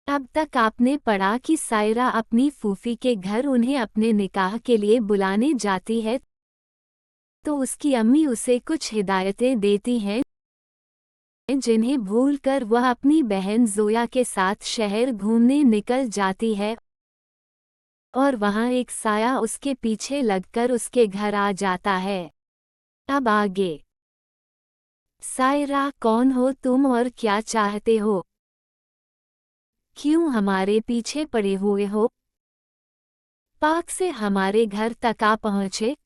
अब तक आपने पढ़ा कि सायरा अपनी फूफी के घर उन्हें अपने निकाह के लिए बुलाने जाती है, तो उसकी अम्मी उसे कुछ हिदायतें देती हैं जिन्हें भूलकर वह अपनी बहन जोया के साथ शहर घूमने निकल जाती है और वहां एक साया उसके पीछे लगकर उसके घर आ जाता है। अब आगे। सायरा, कौन हो तुम और क्या चाहते हो? क्यों हमारे पीछे पड़े हुए हो? पाक से हमारे घर तक आ पहुँचे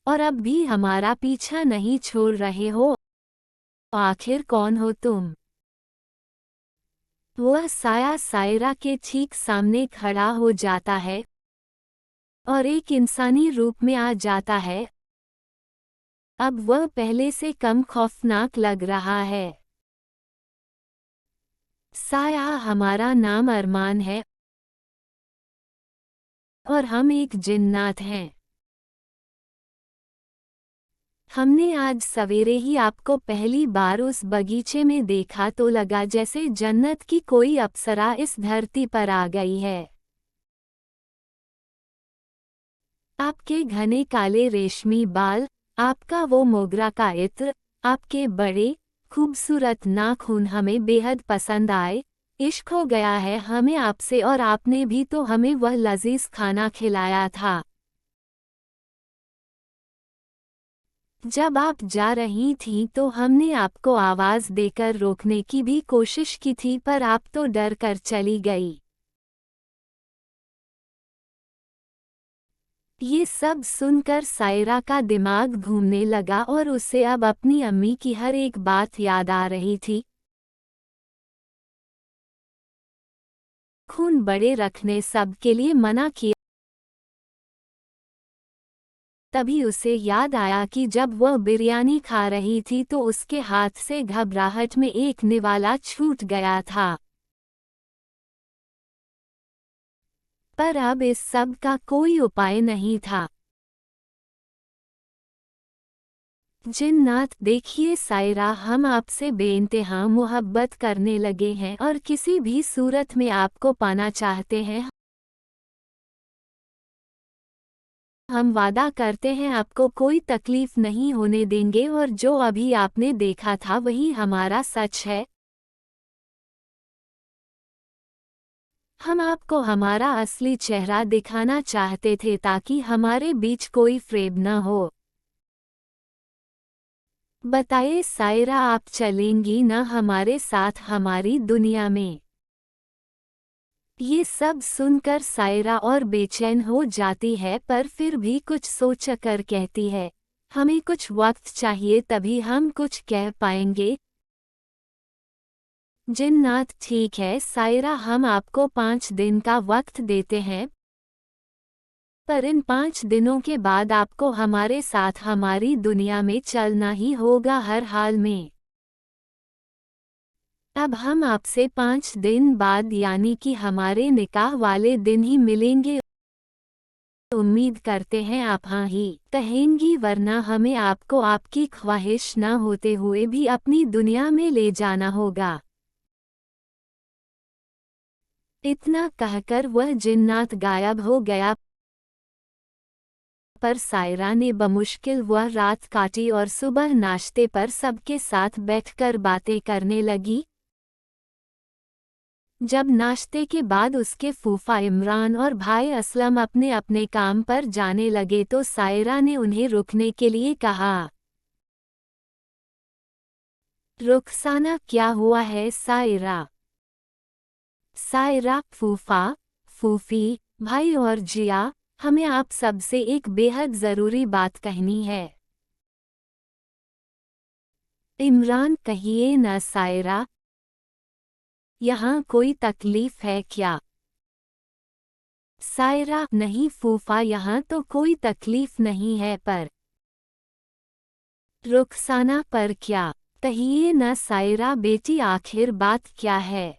और अब भी हमारा पीछा नहीं छोड़ रहे हो। आखिर कौन हो तुम? वह साया सायरा के ठीक सामने खड़ा हो जाता है और एक इंसानी रूप में आ जाता है। अब वह पहले से कम खौफनाक लग रहा है। साया, हमारा नाम अरमान है और हम एक जिन्नात हैं। हमने आज सवेरे ही आपको पहली बार उस बगीचे में देखा तो लगा जैसे जन्नत की कोई अप्सरा इस धरती पर आ गई है। आपके घने काले रेशमी बाल, आपका वो मोगरा का इत्र, आपके बड़े खूबसूरत नाखून हमें बेहद पसंद आए। इश्क हो गया है हमें आपसे और आपने भी तो हमें वह लजीज खाना खिलाया था। जब आप जा रही थीं तो हमने आपको आवाज़ देकर रोकने की भी कोशिश की थी पर आप तो डर कर चली गई। ये सब सुनकर सायरा का दिमाग घूमने लगा और उसे अब अपनी अम्मी की हर एक बात याद आ रही थी। खून बड़े रखने सब के लिए मना किया। तभी उसे याद आया कि जब वह बिरयानी खा रही थी तो उसके हाथ से घबराहट में एक निवाला छूट गया था। पर अब इस सब का कोई उपाय नहीं था। जिन्नात, देखिए सायरा, हम आपसे बेइंतहा मोहब्बत करने लगे हैं और किसी भी सूरत में आपको पाना चाहते हैं। हम वादा करते हैं आपको कोई तकलीफ नहीं होने देंगे और जो अभी आपने देखा था वही हमारा सच है। हम आपको हमारा असली चेहरा दिखाना चाहते थे ताकि हमारे बीच कोई फ्रेब न हो। बताइए सायरा, आप चलेंगी न हमारे साथ हमारी दुनिया में? ये सब सुनकर सायरा और बेचैन हो जाती है पर फिर भी कुछ सोचकर कहती है, हमें कुछ वक्त चाहिए तभी हम कुछ कह पाएंगे। जिन्नात, ठीक है सायरा, हम आपको 5 दिन का वक्त देते हैं, पर इन 5 दिनों के बाद आपको हमारे साथ हमारी दुनिया में चलना ही होगा हर हाल में। अब हम आपसे 5 दिन बाद यानी कि हमारे निकाह वाले दिन ही मिलेंगे। उम्मीद करते हैं आप हाँ ही कहेंगी, वरना हमें आपको आपकी ख्वाहिश न होते हुए भी अपनी दुनिया में ले जाना होगा। इतना कहकर वह जिन्नात गायब हो गया। पर सायरा ने बमुश्किल वह रात काटी और सुबह नाश्ते पर सबके साथ बैठकर बातें करने लगी। जब नाश्ते के बाद उसके फूफा इमरान और भाई असलम अपने अपने काम पर जाने लगे तो सायरा ने उन्हें रुकने के लिए कहा। रुखसाना, क्या हुआ है सायरा? सायरा, फूफा, फूफी, भाई और जिया, हमें आप सबसे एक बेहद ज़रूरी बात कहनी है। इमरान, कहिए न सायरा, यहाँ कोई तकलीफ है क्या? सायरा, नहीं फूफा, यहाँ तो कोई तकलीफ नहीं है पर रुखसाना, पर क्या? कहिए न सायरा बेटी, आखिर बात क्या है?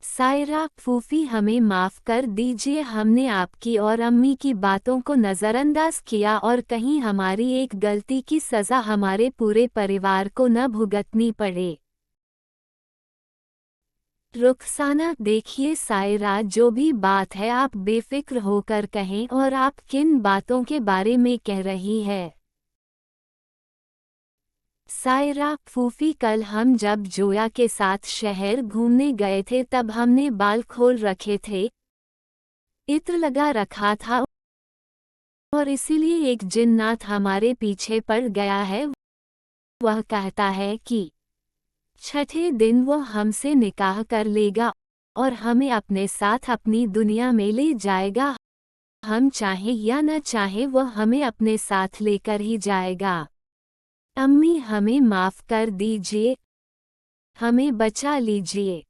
सायरा, फूफी, हमें माफ़ कर दीजिए, हमने आपकी और अम्मी की बातों को नज़रअंदाज किया और कहीं हमारी एक गलती की सज़ा हमारे पूरे परिवार को न भुगतनी पड़े। रुखसाना देखिए सायरा, जो भी बात है आप बेफिक्र होकर कहें, और आप किन बातों के बारे में कह रही है? सायरा, फूफी, कल हम जब जोया के साथ शहर घूमने गए थे तब हमने बाल खोल रखे थे, इत्र लगा रखा था, और इसीलिए एक जिन्नात हमारे पीछे पड़ गया है। वह कहता है कि छठे दिन वो हमसे निकाह कर लेगा और हमें अपने साथ अपनी दुनिया में ले जाएगा। हम चाहे या न चाहे वह हमें अपने साथ लेकर ही जाएगा। अम्मी, हमें माफ कर दीजिए, हमें बचा लीजिए।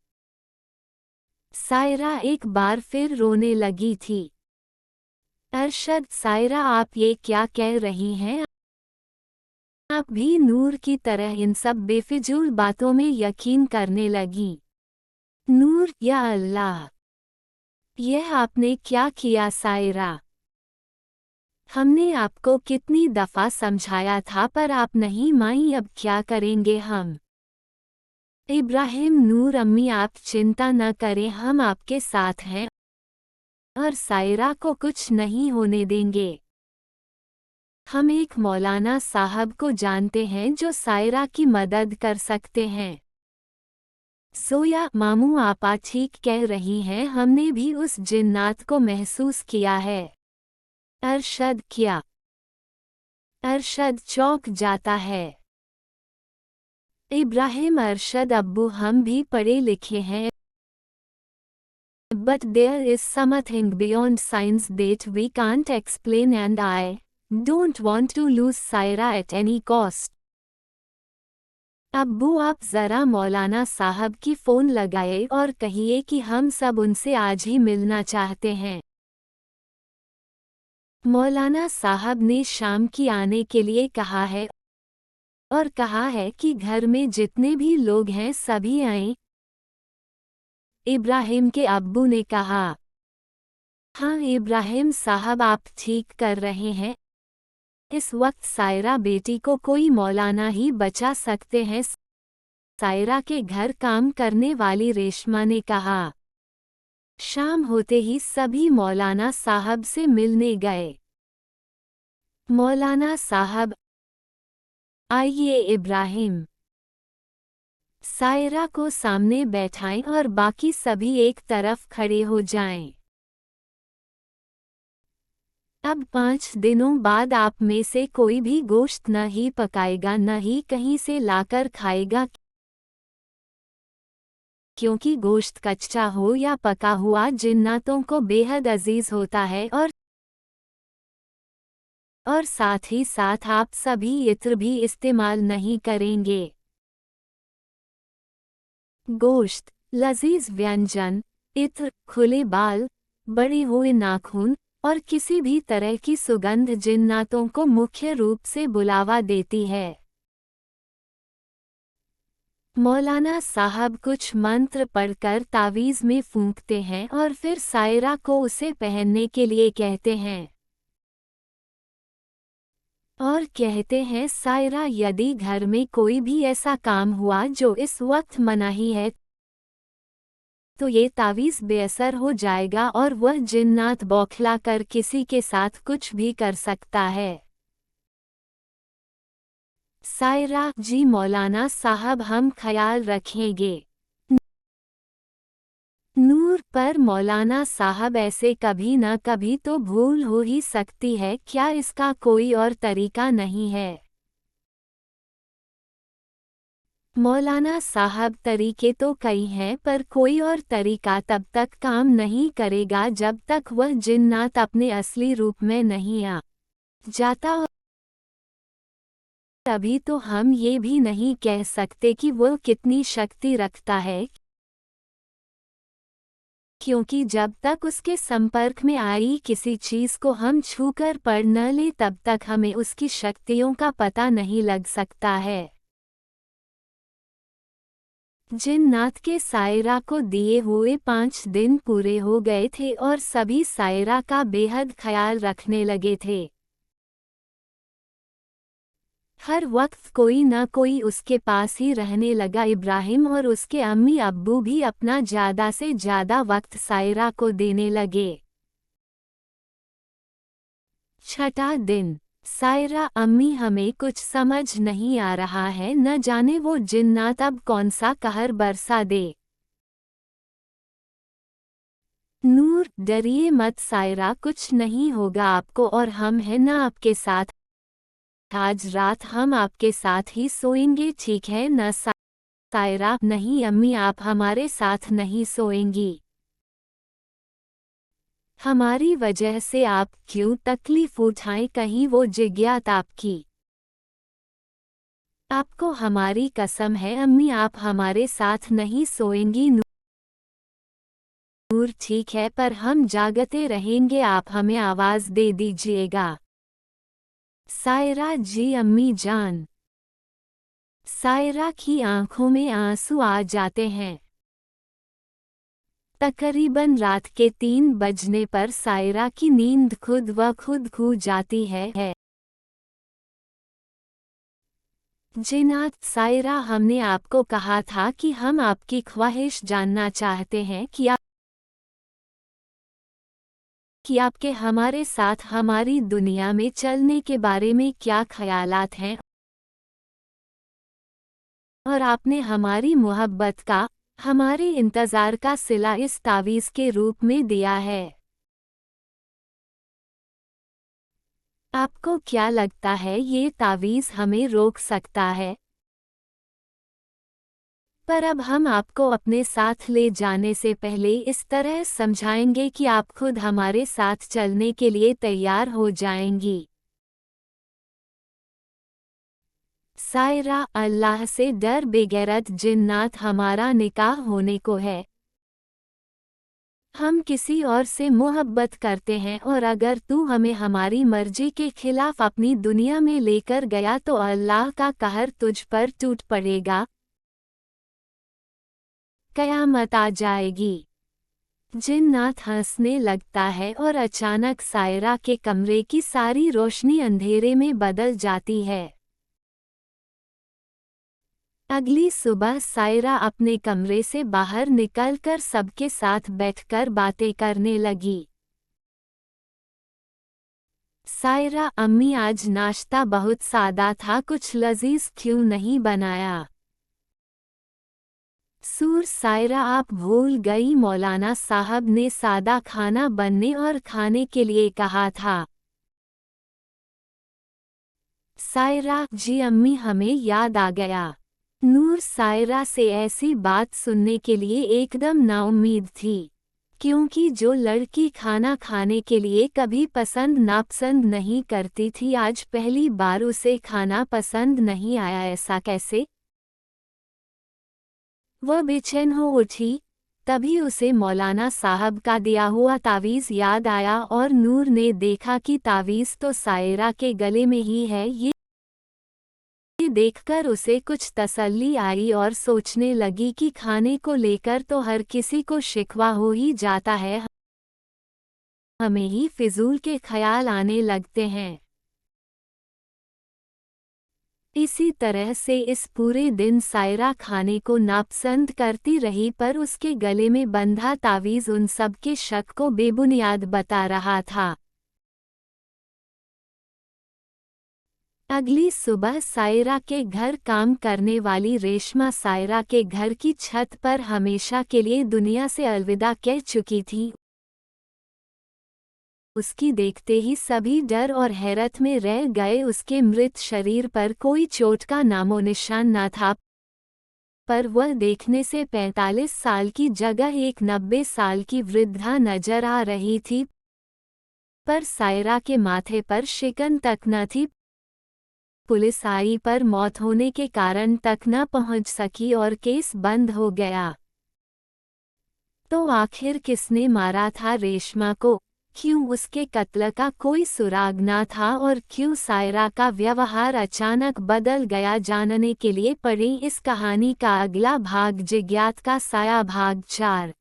सायरा एक बार फिर रोने लगी थी। अरशद, सायरा आप ये क्या कह रही हैं? आप भी नूर की तरह इन सब बेफिजूल बातों में यकीन करने लगी। नूर, या अल्लाह, यह आपने क्या किया सायरा? हमने आपको कितनी दफ़ा समझाया था पर आप नहीं मानी, अब क्या करेंगे हम? इब्राहिम, नूर, अम्मी आप चिंता न करें, हम आपके साथ हैं और सायरा को कुछ नहीं होने देंगे। हम एक मौलाना साहब को जानते हैं जो सायरा की मदद कर सकते हैं। सोया, मामू आपा ठीक कह रही हैं, हमने भी उस जिन्नात को महसूस किया है। अरशद, क्या? अरशद चौंक जाता है। इब्राहिम, अरशद अब्बू, हम भी पढ़े लिखे हैं, but there is something beyond science that we can't explain and I don't want to lose Saira at any cost. अब्बू, आप ज़रा मौलाना साहब की फ़ोन लगाए और कहिए कि हम सब उनसे आज ही मिलना चाहते हैं। मौलाना साहब ने शाम की आने के लिए कहा है और कहा है कि घर में जितने भी लोग हैं सभी आएं। इब्राहिम के अब्बू ने कहा, हाँ इब्राहिम साहब, आप ठीक कर रहे हैं, इस वक्त सायरा बेटी को कोई मौलाना ही बचा सकते हैं। सायरा के घर काम करने वाली रेशमा ने कहा। शाम होते ही सभी मौलाना साहब से मिलने गए। मौलाना साहब, आइए इब्राहिम। सायरा को सामने बैठाएं और बाकी सभी एक तरफ खड़े हो जाएं। अब 5 दिनों बाद आप में से कोई भी गोश्त न ही पकाएगा न ही कहीं से लाकर खाएगा, क्योंकि गोश्त कच्चा हो या पका हुआ जिन्नातों को बेहद अजीज होता है, और साथ ही साथ आप सभी इत्र भी इस्तेमाल नहीं करेंगे। गोश्त, लजीज व्यंजन, इत्र, खुले बाल, बड़े हुए नाखून और किसी भी तरह की सुगंध जिन्नातों को मुख्य रूप से बुलावा देती है। मौलाना साहब कुछ मंत्र पढ़कर तावीज़ में फूंकते हैं और फिर सायरा को उसे पहनने के लिए कहते हैं और कहते हैं, सायरा, यदि घर में कोई भी ऐसा काम हुआ जो इस वक्त मनाही है तो ये तावीज़ बेअसर हो जाएगा और वह जिन्नात बौखला कर किसी के साथ कुछ भी कर सकता है। सायरा, जी मौलाना साहब, हम ख्याल रखेंगे। नूर, पर मौलाना साहब ऐसे कभी न कभी तो भूल हो ही सकती है, क्या इसका कोई और तरीका नहीं है? मौलाना साहब, तरीके तो कई हैं पर कोई और तरीका तब तक काम नहीं करेगा जब तक वह जिन्नात अपने असली रूप में नहीं आ जाता, और अभी तो हम ये भी नहीं कह सकते कि वह कितनी शक्ति रखता है, क्योंकि जब तक उसके संपर्क में आई किसी चीज़ को हम छूकर पढ़ न ले तब तक हमें उसकी शक्तियों का पता नहीं लग सकता है। जिन्नात के सायरा को दिए हुए 5 दिन पूरे हो गए थे और सभी सायरा का बेहद ख्याल रखने लगे थे। हर वक्त कोई न कोई उसके पास ही रहने लगा। इब्राहिम और उसके अम्मी अब्बू भी अपना ज़्यादा से ज़्यादा वक्त सायरा को देने लगे। छठा दिन। सायरा अम्मी, हमें कुछ समझ नहीं आ रहा है, न जाने वो जिन्नात अब कौन सा कहर बरसा दे। नूर, डरिए मत सायरा, कुछ नहीं होगा आपको, और हम हैं ना आपके साथ। आज रात हम आपके साथ ही सोएंगे, ठीक है न सायरा? नहीं अम्मी, आप हमारे साथ नहीं सोएंगी। हमारी वजह से आप क्यों तकलीफ उठाएं, कहीं वो जिज्ञात आपकी। आपको हमारी कसम है अम्मी, आप हमारे साथ नहीं सोएंगी। नूर, ठीक है, पर हम जागते रहेंगे, आप हमें आवाज़ दे दीजिएगा। सायरा, जी अम्मी जान। सायरा की आंखों में आंसू आ जाते हैं। तकरीबन रात के 3 बजने पर सायरा की नींद खुद व खुद खो जाती है। जिन्नात, सायरा, हमने आपको कहा था कि हम आपकी ख्वाहिश जानना चाहते हैं कि आपके हमारे साथ हमारी दुनिया में चलने के बारे में क्या ख्यालात हैं, और आपने हमारी मोहब्बत का, हमारे इंतज़ार का सिला इस तावीज़ के रूप में दिया है। आपको क्या लगता है ये तावीज़ हमें रोक सकता है? पर अब हम आपको अपने साथ ले जाने से पहले इस तरह समझाएंगे कि आप खुद हमारे साथ चलने के लिए तैयार हो जाएंगी। सायरा, अल्लाह से डर, बेगैरत जिन्नात, हमारा निकाह होने को है। हम किसी और से मोहब्बत करते हैं, और अगर तू हमें हमारी मर्जी के खिलाफ अपनी दुनिया में लेकर गया तो अल्लाह का कहर तुझ पर टूट पड़ेगा, कयामत आ जाएगी। जिन्नात हंसने लगता है और अचानक सायरा के कमरे की सारी रोशनी अंधेरे में बदल जाती है। अगली सुबह सायरा अपने कमरे से बाहर निकलकर सबके साथ बैठकर बातें करने लगी। सायरा, अम्मी आज नाश्ता बहुत सादा था, कुछ लजीज क्यों नहीं बनाया? सूर, सायरा, आप भूल गई, मौलाना साहब ने सादा खाना बनने और खाने के लिए कहा था। सायरा, जी अम्मी, हमें याद आ गया। नूर सायरा से ऐसी बात सुनने के लिए एकदम नाउम्मीद थी, क्योंकि जो लड़की खाना खाने के लिए कभी पसंद नापसंद नहीं करती थी, आज पहली बार उसे खाना पसंद नहीं आया। ऐसा कैसे? वह बेचैन हो उठी। तभी उसे मौलाना साहब का दिया हुआ तावीज़ याद आया, और नूर ने देखा कि तावीज़ तो सायरा के गले में ही है। ये देखकर उसे कुछ तसल्ली आई और सोचने लगी कि खाने को लेकर तो हर किसी को शिकवा हो ही जाता है, हमें ही फिजूल के ख्याल आने लगते हैं। इसी तरह से इस पूरे दिन सायरा खाने को नापसंद करती रही, पर उसके गले में बंधा तावीज़ उन सब के शक को बेबुनियाद बता रहा था। अगली सुबह सायरा के घर काम करने वाली रेशमा सायरा के घर की छत पर हमेशा के लिए दुनिया से अलविदा कह चुकी थी। उसकी देखते ही सभी डर और हैरत में रह गए। उसके मृत शरीर पर कोई चोट का नामो निशान न था, पर वह देखने से 45 साल की जगह एक 90 साल की वृद्धा नजर आ रही थी। पर सायरा के माथे पर शिकन तक न थी। पुलिस आई पर मौत होने के कारण तक न पहुंच सकी और केस बंद हो गया। तो आखिर किसने मारा था रेशमा को? क्यों उसके कत्ल का कोई सुराग न था, और क्यों सायरा का व्यवहार अचानक बदल गया? जानने के लिए पढ़ें इस कहानी का अगला भाग, जिज्ञात का साया, भाग 4।